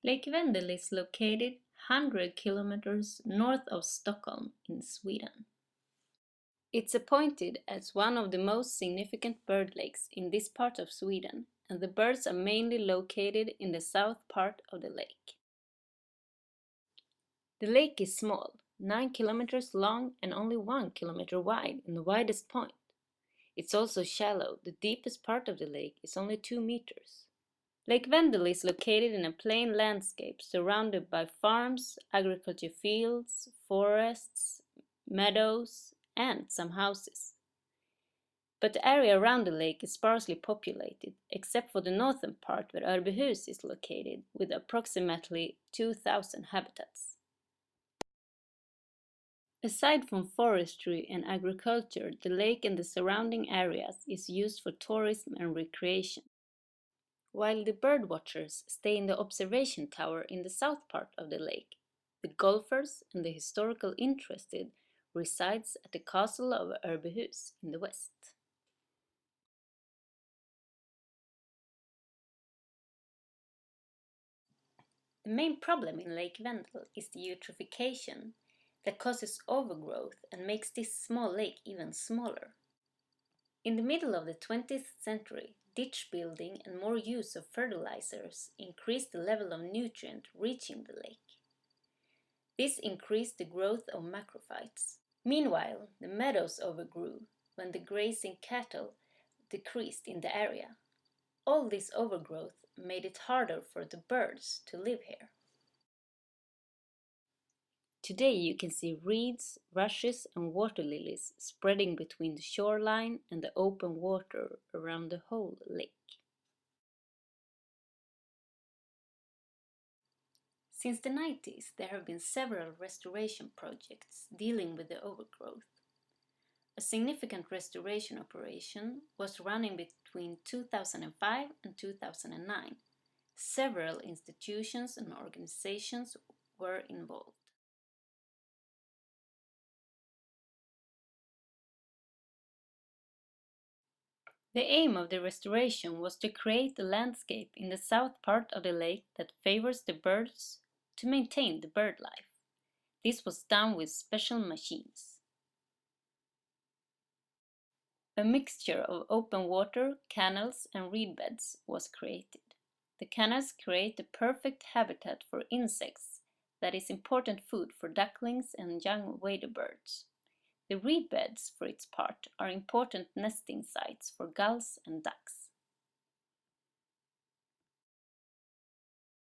Lake Vendel is located 100 kilometers north of Stockholm in Sweden. It's appointed as one of the most significant bird lakes in this part of Sweden, and the birds are mainly located in the south part of the lake. The lake is small, 9 kilometers long and only 1 kilometer wide in the widest point. It's also shallow. The deepest part of the lake is only 2 meters. Lake Vendel is located in a plain landscape surrounded by farms, agriculture fields, forests, meadows, and some houses. But the area around the lake is sparsely populated, except for the northern part where Örbyhus is located, with approximately 2,000 habitats. Aside from forestry and agriculture, the lake and the surrounding areas is used for tourism and recreation. While the birdwatchers stay in the observation tower in the south part of the lake, the golfers and the historical interested resides at the castle of Örbyhus in the west. The main problem in Lake Vendel is the eutrophication that causes overgrowth and makes this small lake even smaller. In the middle of the 20th century, ditch building and more use of fertilizers increased the level of nutrient reaching the lake. This increased the growth of macrophytes. Meanwhile, the meadows overgrew when the grazing cattle decreased in the area. All this overgrowth made it harder for the birds to live here. Today you can see reeds, rushes and water lilies spreading between the shoreline and the open water around the whole lake. Since the 90s, there have been several restoration projects dealing with the overgrowth. A significant restoration operation was running between 2005 and 2009. Several institutions and organizations were involved. The aim of the restoration was to create a landscape in the south part of the lake that favors the birds to maintain the bird life. This was done with special machines. A mixture of open water, canals and reed beds was created. The canals create the perfect habitat for insects that is important food for ducklings and young waders. The reed beds, for its part, are important nesting sites for gulls and ducks.